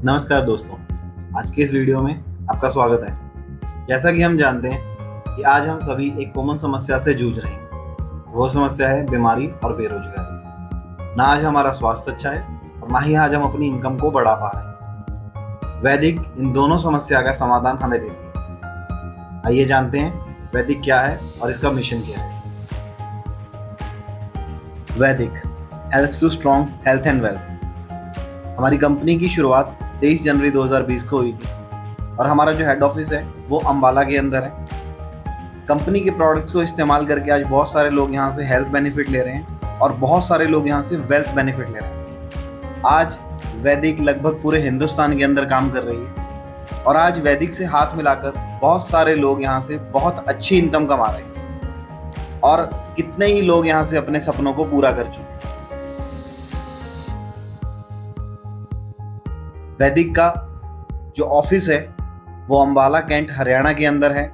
नमस्कार दोस्तों, आज के इस वीडियो में आपका स्वागत है। जैसा कि हम जानते हैं कि आज हम सभी एक कॉमन समस्या से जूझ रहे हैं। वो समस्या है बीमारी और बेरोजगारी। ना आज हमारा स्वास्थ्य अच्छा है और ना ही आज हम अपनी इनकम को बढ़ा पा रहे हैं। वैदिक इन दोनों समस्या का समाधान हमें देती है। आइए जानते हैं वैदिक क्या है और इसका मिशन क्या है। Vedic helps to strong health and wealth. हमारी कंपनी की शुरुआत 23 जनवरी 2020 को हुई थी और हमारा जो हेड ऑफिस है वो अंबाला के अंदर है। कंपनी के प्रोडक्ट्स को इस्तेमाल करके आज बहुत सारे लोग यहाँ से हेल्थ बेनिफिट ले रहे हैं और बहुत सारे लोग यहाँ से वेल्थ बेनिफिट ले रहे हैं। आज वैदिक लगभग पूरे हिंदुस्तान के अंदर काम कर रही है और आज वैदिक से हाथ मिलाकर बहुत सारे लोग यहाँ से बहुत अच्छी इनकम कमा रहे हैं और कितने ही लोग यहाँ से अपने सपनों को पूरा कर चुके हैं। वैदिक का जो ऑफिस है वो अंबाला कैंट हरियाणा के अंदर है।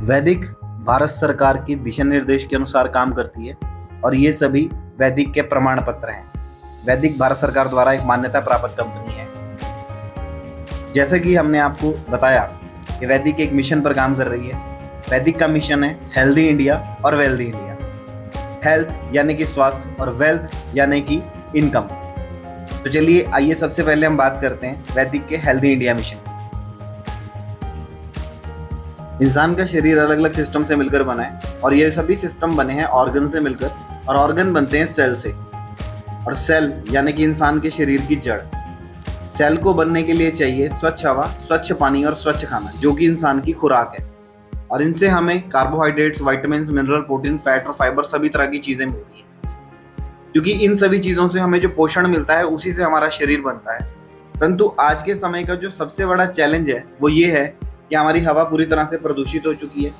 वैदिक भारत सरकार की दिशा निर्देश के अनुसार काम करती है और ये सभी वैदिक के प्रमाण पत्र हैं। वैदिक भारत सरकार द्वारा एक मान्यता प्राप्त कंपनी है। जैसे कि हमने आपको बताया कि वैदिक एक मिशन पर काम कर रही है। वैदिक का मिशन है हेल्दी इंडिया और वेल्दी इंडिया। हेल्थ यानी कि स्वास्थ्य और वेल्थ यानी कि इनकम। तो चलिए आइए सबसे पहले हम बात करते हैं वैदिक के हेल्दी इंडिया मिशन। इंसान का शरीर अलग अलग सिस्टम से मिलकर बना है और ये सभी सिस्टम बने हैं ऑर्गन से मिलकर और ऑर्गन बनते हैं सेल से। और सेल यानी कि इंसान के शरीर की जड़। सेल को बनने के लिए चाहिए स्वच्छ हवा, स्वच्छ पानी और स्वच्छ खाना, जो कि इंसान की खुराक है। और इनसे हमें carbohydrates, vitamin, mineral, protein, fat और फाइबर सभी तरह की चीजें मिलती हैं। क्योंकि इन सभी चीज़ों से हमें जो पोषण मिलता है उसी से हमारा शरीर बनता है। परंतु आज के समय का जो सबसे बड़ा चैलेंज है वो ये है कि हमारी हवा पूरी तरह से प्रदूषित हो चुकी है,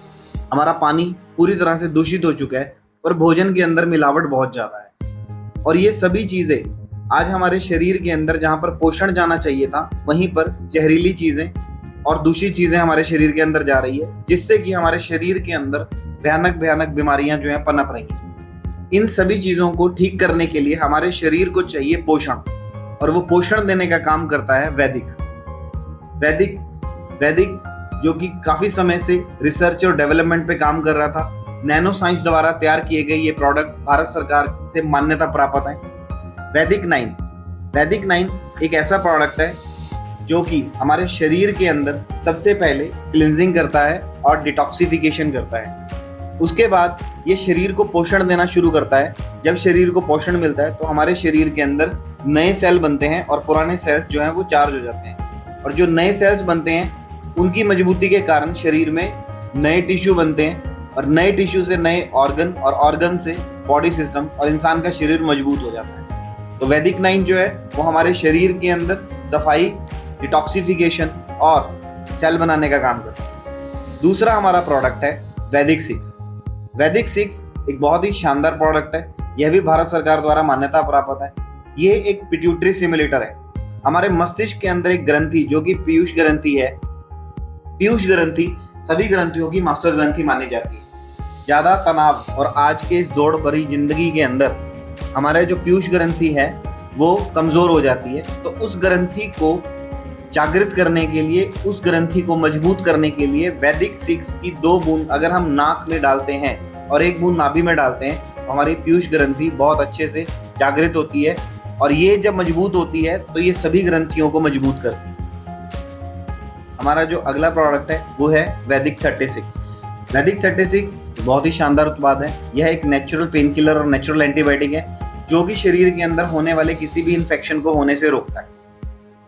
हमारा पानी पूरी तरह से दूषित हो चुका है और भोजन के अंदर मिलावट बहुत ज़्यादा है। और ये सभी चीज़ें आज हमारे शरीर के अंदर जहाँ पर पोषण जाना चाहिए था वहीं पर जहरीली चीज़ें और दूषित चीज़ें हमारे शरीर के अंदर जा रही है, जिससे कि हमारे शरीर के अंदर भयानक भयानक बीमारियां जो है पनप रही हैं। इन सभी चीजों को ठीक करने के लिए हमारे शरीर को चाहिए पोषण और वो पोषण देने का काम करता है वैदिक। वैदिक जो कि काफी समय से रिसर्च और डेवलपमेंट पे काम कर रहा था। नैनो साइंस द्वारा तैयार किए गए ये प्रोडक्ट भारत सरकार से मान्यता प्राप्त है। वैदिक 9 एक ऐसा प्रोडक्ट है जो कि हमारे शरीर के अंदर सबसे पहले क्लींजिंग करता है और डिटॉक्सिफिकेशन करता है। उसके बाद ये शरीर को पोषण देना शुरू करता है। जब शरीर को पोषण मिलता है तो हमारे शरीर के अंदर नए सेल बनते हैं और पुराने सेल्स जो हैं वो चार्ज हो जाते हैं। और जो नए सेल्स बनते हैं उनकी मजबूती के कारण शरीर में नए टिश्यू बनते हैं और नए टिश्यू से नए ऑर्गन और ऑर्गन से बॉडी सिस्टम और इंसान का शरीर मजबूत हो जाता है। तो वैदिक 9 जो है वो हमारे शरीर के अंदर सफाई, डिटॉक्सिफिकेशन और सेल बनाने का काम करता है। दूसरा हमारा प्रोडक्ट है वैदिक 6। वैदिक 6 एक बहुत ही शानदार प्रोडक्ट है। यह भी भारत सरकार द्वारा मान्यता प्राप्त है। ये एक पिट्यूटरी सिमुलेटर है। हमारे मस्तिष्क के अंदर एक ग्रंथि जो कि पीयूष ग्रंथि है। पीयूष ग्रंथि सभी ग्रंथियों की मास्टर ग्रंथि मानी जाती है। ज्यादा तनाव और आज के इस दौड़ भरी जिंदगी के अंदर हमारे जो पीयूष ग्रंथि है वो कमजोर हो जाती है। तो उस ग्रंथि को जागृत करने के लिए, उस ग्रंथि को मजबूत करने के लिए वैदिक 6 की 2 बूंद अगर हम नाक में डालते हैं और 1 बूंद नाभि में डालते हैं तो हमारी पीयूष ग्रंथि बहुत अच्छे से जागृत होती है। और ये जब मजबूत होती है तो ये सभी ग्रंथियों को मजबूत करती है। हमारा जो अगला प्रोडक्ट है वो है वैदिक 36। वैदिक 36 बहुत ही शानदार उत्पाद है। यह एक नेचुरल पेन किलर और नेचुरल एंटीबायोटिक है जो कि शरीर के अंदर होने वाले किसी भी इन्फेक्शन को होने से रोकता है।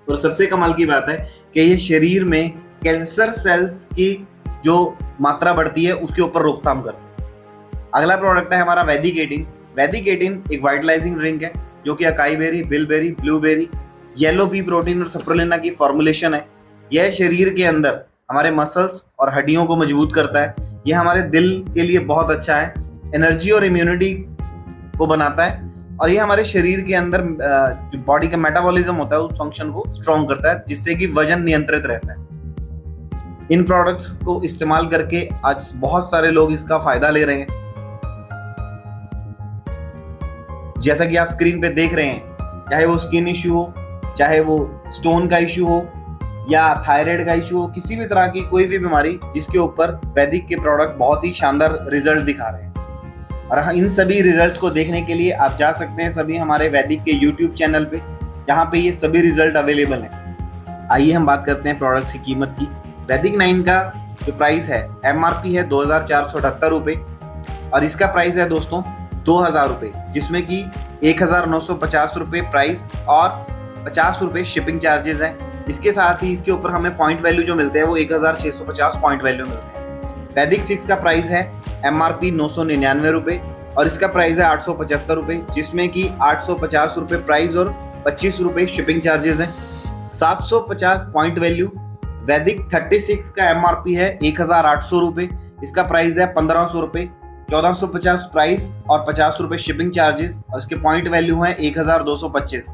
और सबसे कमाल की बात है कि ये शरीर में कैंसर सेल्स की जो मात्रा बढ़ती है उसके ऊपर रोकथाम करता है। अगला प्रोडक्ट है हमारा वैदिक 18। वैदिक 18 एक वाइटलाइजिंग ड्रिंक है जो कि acai berry, bilberry, blueberry, yellow pea protein और सप्रुलिना की फॉर्मुलेशन है। यह शरीर के अंदर हमारे मसल्स और हड्डियों को मजबूत करता है। यह हमारे दिल के लिए बहुत अच्छा है। एनर्जी और इम्यूनिटी को बनाता है और ये हमारे शरीर के अंदर जो बॉडी का मेटाबॉलिज्म होता है उस फंक्शन को स्ट्रॉन्ग करता है, जिससे कि वजन नियंत्रित रहता है। इन प्रोडक्ट्स को इस्तेमाल करके आज बहुत सारे लोग इसका फायदा ले रहे हैं। जैसा कि आप स्क्रीन पे देख रहे हैं, चाहे वो स्किन इश्यू हो, चाहे वो स्टोन का इश्यू हो या थायराइड का इश्यू हो, किसी भी तरह की कोई भी बीमारी जिसके ऊपर वैदिक के प्रोडक्ट बहुत ही शानदार रिजल्ट दिखा रहे हैं। और इन सभी रिजल्ट को देखने के लिए आप जा सकते हैं सभी हमारे वैदिक के यूट्यूब चैनल पे, जहाँ पे ये सभी रिजल्ट अवेलेबल हैं। आइए हम बात करते हैं प्रोडक्ट की कीमत की। वैदिक 9 का जो प्राइस है MRP है 2478 रुपये और इसका प्राइस है दोस्तों 2000 रुपये, जिसमें कि 1950 रुपये प्राइस और 50 रुपये शिपिंग चार्जेस हैं। इसके साथ ही इसके ऊपर हमें पॉइंट वैल्यू जो मिलते हैं वो 1650 पॉइंट वैल्यू मिलते हैं। वैदिक 6 का प्राइस है MRP 999 रुपये और इसका प्राइस है 875 रुपये, जिसमें कि 850 रुपये प्राइस और 25 रुपये शिपिंग चार्जेस हैं। 750 पॉइंट वैल्यू वैदिक 36 का MRP है 1800 रुपये, इसका प्राइस है 1500 रुपये, 1450 प्राइस और 50 रुपये शिपिंग चार्जेस और इसके पॉइंट वैल्यू है 1225।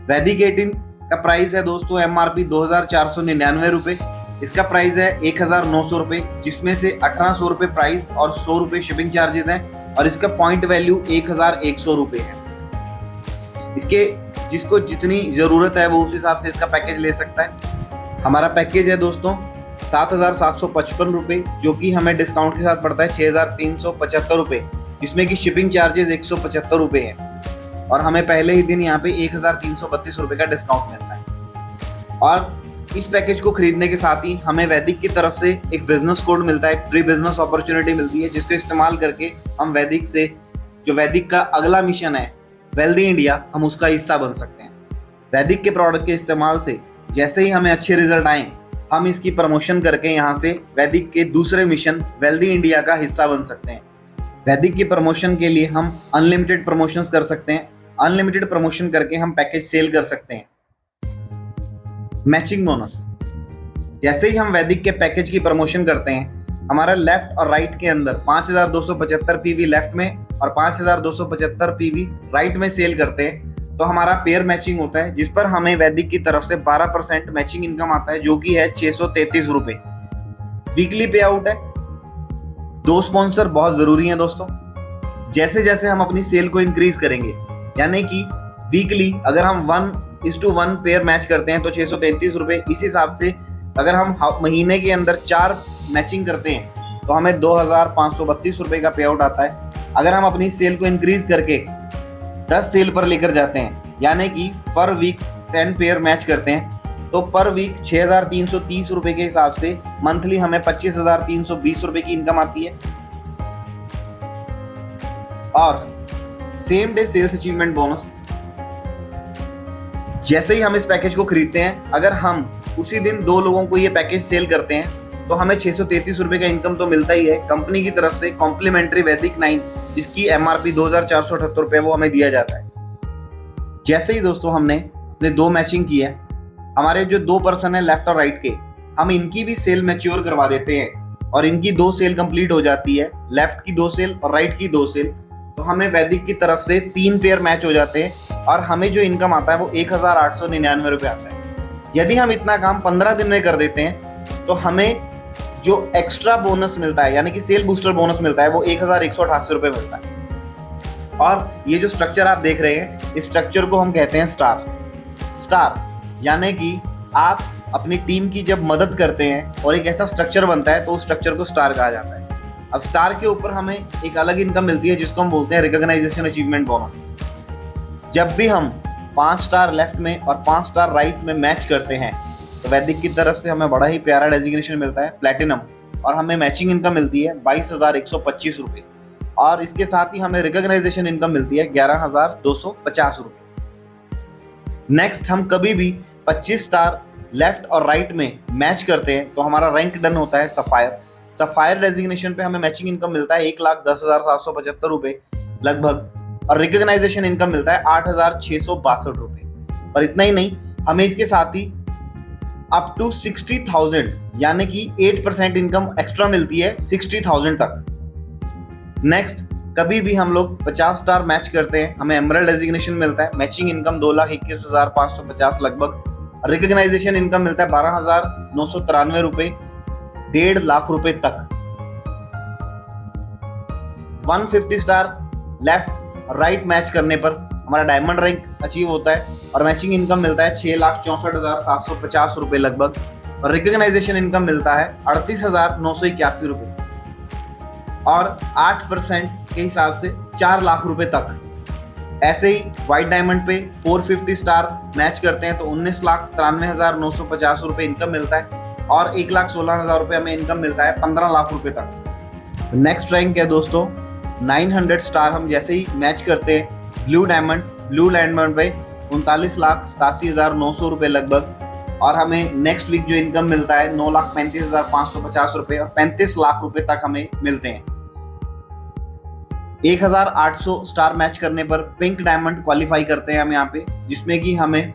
वैदिक 18 का प्राइस है दोस्तों MRP 2499 रुपये, इसका प्राइस है 1900 रुपये, जिसमें से 1800 रुपये प्राइस और 100 रुपये शिपिंग चार्जेस हैं और इसका पॉइंट वैल्यू 1100 रुपये है। इसके जिसको जितनी ज़रूरत है वो उस हिसाब से इसका पैकेज ले सकता है। हमारा पैकेज है दोस्तों 7755 रुपये, जो कि हमें डिस्काउंट के साथ पड़ता है 6375 रुपये, जिसमें कि शिपिंग चार्जेस 175 रुपये हैं और हमें पहले ही दिन यहाँ पे 1332 रुपये का डिस्काउंट मिलता है। और इस पैकेज को खरीदने के साथ ही हमें वैदिक की तरफ से एक बिजनेस कोड मिलता है, एक फ्री बिजनेस अपॉर्चुनिटी मिलती है, जिसको इस्तेमाल करके हम वैदिक से जो वैदिक का अगला मिशन है वेल्दी इंडिया, हम उसका हिस्सा बन सकते हैं। वैदिक के प्रोडक्ट के इस्तेमाल से जैसे ही हमें अच्छे रिजल्ट आए, हम इसकी प्रमोशन करके यहाँ से वैदिक के दूसरे मिशन वेल्दी इंडिया का हिस्सा बन सकते हैं। वैदिक की प्रमोशन के लिए हम अनलिमिटेड प्रमोशंस कर सकते हैं। अनलिमिटेड प्रमोशन करके हम पैकेज सेल कर सकते हैं। मैचिंग बोनस, जैसे ही हम वैदिक के पैकेज की प्रमोशन करते हैं, हमारा लेफ्ट और राइट के अंदर 5275 PV लेफ्ट में और 5275 PV राइट में सेल करते हैं, तो हमारा पेयर मैचिंग होता है, जिस पर हमें वैदिक की तरफ से 12% मैचिंग इनकम आता है, जो कि है 633 रुपये। वीकली पे आउट है। 2 स्पॉन्सर बहुत जरूरी हैं दोस्तों। जैसे जैसे हम अपनी सेल को इंक्रीज करेंगे, यानी कि वीकली अगर हम 1:1 पेयर मैच करते हैं तो 633 रुपये। इस हिसाब से अगर हम महीने के अंदर 4 मैचिंग करते हैं तो हमें 2532 रुपये का पे आउट आता है। अगर हम अपनी सेल को इंक्रीज करके 10 सेल पर लेकर जाते हैं, यानी कि पर वीक 10 पेयर मैच करते हैं, तो पर वीक 6330 रुपये के हिसाब से मंथली हमें 25320 रुपये की इनकम आती है। और same day sales achievement bonus, जैसे ही हम इस पैकेज को खरीदते हैं, अगर हम उसी दिन 2 लोगों को ये पैकेज सेल करते हैं तो हमें 633 रुपये का इनकम तो मिलता ही है। कंपनी की तरफ से कॉम्प्लीमेंट्री वैदिक 9 जिसकी MRP 2478 रुपये वो हमें दिया जाता है। जैसे ही दोस्तों हमने 2 मैचिंग की है, हमारे जो 2 पर्सन है लेफ्ट और राइट के, हम इनकी भी सेल मैच्योर करवा देते हैं और इनकी 2 सेल कंप्लीट हो जाती है, लेफ्ट की 2 सेल और राइट की 2 सेल, तो हमें वैदिक की तरफ से 3 पेयर मैच हो जाते हैं और हमें जो इनकम आता है वो 1899 रुपये आता है। यदि हम इतना काम 15 दिन में कर देते हैं तो हमें जो एक्स्ट्रा बोनस मिलता है, यानी कि सेल बूस्टर बोनस मिलता है, वो 1188 रुपये मिलता है। और ये जो स्ट्रक्चर आप देख रहे हैं, इस स्ट्रक्चर को हम कहते हैं स्टार, यानी कि आप अपनी टीम की जब मदद करते हैं और एक ऐसा स्ट्रक्चर बनता है तो उस स्ट्रक्चर को स्टार कहा जाता है। अब स्टार के ऊपर हमें एक अलग इनकम मिलती है जिसको हम बोलते हैं रिकॉग्नाइजेशन अचीवमेंट बोनस। जब भी हम 5 स्टार लेफ्ट में और 5 स्टार राइट में मैच करते हैं तो वैदिक की तरफ से हमें बड़ा ही प्यारा डेजिग्नेशन मिलता है प्लैटिनम, और हमें मैचिंग इनकम मिलती है 22,125 रुपये और इसके साथ ही हमें रिकॉग्नाइजेशन इनकम मिलती है 11,250 रुपये। नेक्स्ट, हम कभी भी 25 स्टार लेफ्ट और राइट में मैच करते हैं तो हमारा रैंक डन होता है सफायर डेजिग्नेशन पे हमें मैचिंग इनकम मिलता है 1,10,775 रुपये लगभग, और रिकॉग्नाइजेशन इनकम मिलता है 8,662 रुपये। और इतना ही नहीं, हमें इसके साथ ही अप टू 60,000 यानी कि 8% इनकम एक्स्ट्रा मिलती है 60,000 तक। नेक्स्ट, कभी भी हम लोग 50 स्टार मैच करते हैं, हमें एमरल्ड डेजिग्नेशन मिलता है, मैचिंग इनकम 2,21,550 लगभग, रिकॉग्नाइजेशन इनकम मिलता है 12,993 रुपये, 1.5 लाख रुपए तक। 150 स्टार लेफ्ट राइट मैच करने पर हमारा डायमंड रैंक अचीव होता है और मैचिंग इनकम मिलता है 6,64,750 रुपये लगभग, और रिकग्नाइजेशन इनकम मिलता है 38,981 रुपये, और 8% के हिसाब से 4 लाख रुपए तक। ऐसे ही वाइट डायमंड पे 450 स्टार मैच करते हैं तो 19,93,950 रुपये इनकम मिलता है, और 1,16,000 रुपये हमें इनकम मिलता है 15 लाख रुपए तक। नेक्स्ट रैंक है दोस्तों 900 स्टार। हम जैसे ही मैच करते हैं ब्लू डायमंड पे 39,87,900 रुपये लगभग, और हमें नेक्स्ट वीक जो इनकम मिलता है 9,35,550 रुपये और 35 लाख रुपए तक हमें मिलते हैं। 1,800 स्टार मैच करने पर पिंक डायमंड क्वालिफाई करते हैं हम यहाँ पे, जिसमें कि हमें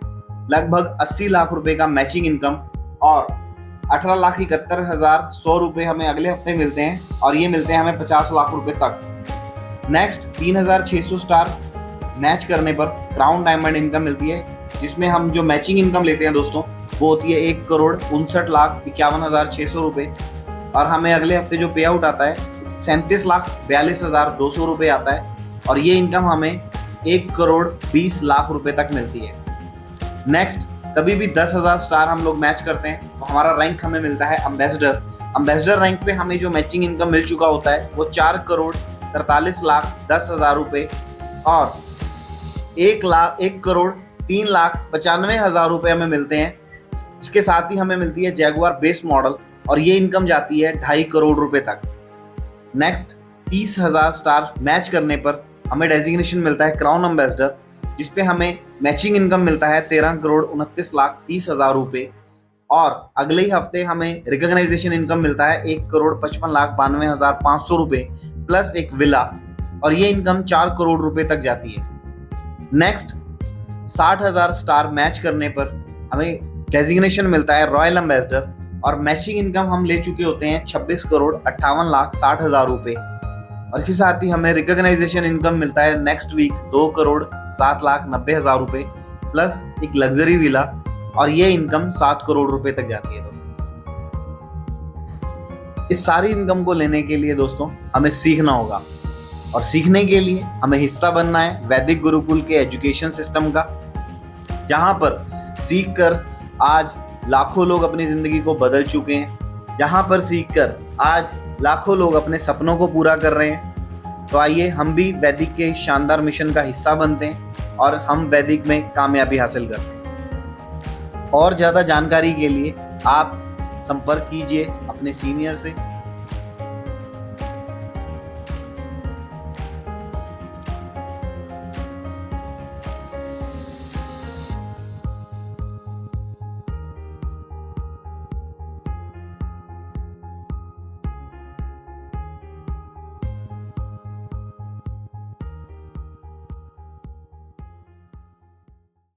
लगभग 80 लाख रुपए का मैचिंग इनकम और 18,71,100 रुपये हमें अगले हफ्ते मिलते हैं, और ये मिलते हैं हमें 50 लाख रुपए तक। नेक्स्ट 3,600 स्टार मैच करने पर क्राउन डायमंड इनकम मिलती है, जिसमें हम जो मैचिंग इनकम लेते हैं दोस्तों वो होती है 1,59,51,600 रुपये, और हमें अगले हफ्ते जो पे आउट आता है 37,42,200 रुपये आता है, और ये इनकम हमें 1,20,00,000 रुपये तक मिलती है। नेक्स्ट कभी भी 10,000 स्टार हम लोग मैच करते हैं तो हमारा रैंक हमें मिलता है अम्बेसडर रैंक पे हमें जो मैचिंग इनकम मिल चुका होता है वो 4,43,10,000 रुपये और 1,03,95,000 रुपये हमें मिलते हैं। इसके साथ ही हमें मिलती है जैगुआर बेस मॉडल, और ये इनकम जाती है 2.5 करोड़ रुपए तक। नेक्स्ट 30,000 स्टार मैच करने पर हमें डेजिग्नेशन मिलता है क्राउन अम्बेसडर, जिसपे हमें मैचिंग इनकम मिलता है 13,29,30,000 रुपये, और अगले ही हफ्ते हमें रिकग्नाइजेशन इनकम मिलता है 1,55,92,500 रुपये प्लस एक विला, और ये इनकम 4 करोड़ रुपए तक जाती है। नेक्स्ट 60,000 स्टार मैच करने पर हमें डेजिग्नेशन मिलता है रॉयल अम्बेसडर, और मैचिंग इनकम हम ले चुके होते हैं 26,58,60,000 रुपये, और इसके साथ ही हमें रिकग्नाइजेशन इनकम मिलता है नेक्स्ट वीक 2,07,90,000 रुपये प्लस एक लग्जरी विला, और ये इनकम 7 करोड़ रुपए तक जाती है दोस्तों। इस सारी इनकम को लेने के लिए दोस्तों हमें सीखना होगा, और सीखने के लिए हमें हिस्सा बनना है वैदिक गुरुकुल के एजुकेशन सिस्टम का, जहाँ पर सीखकर आज लाखों लोग अपनी ज़िंदगी को बदल चुके हैं, जहाँ पर सीखकर आज लाखों लोग अपने सपनों को पूरा कर रहे हैं। तो आइए हम भी वैदिक के शानदार मिशन का हिस्सा बनते हैं और हम वैदिक में कामयाबी हासिल करते हैं। और ज़्यादा जानकारी के लिए आप संपर्क कीजिए अपने सीनियर से।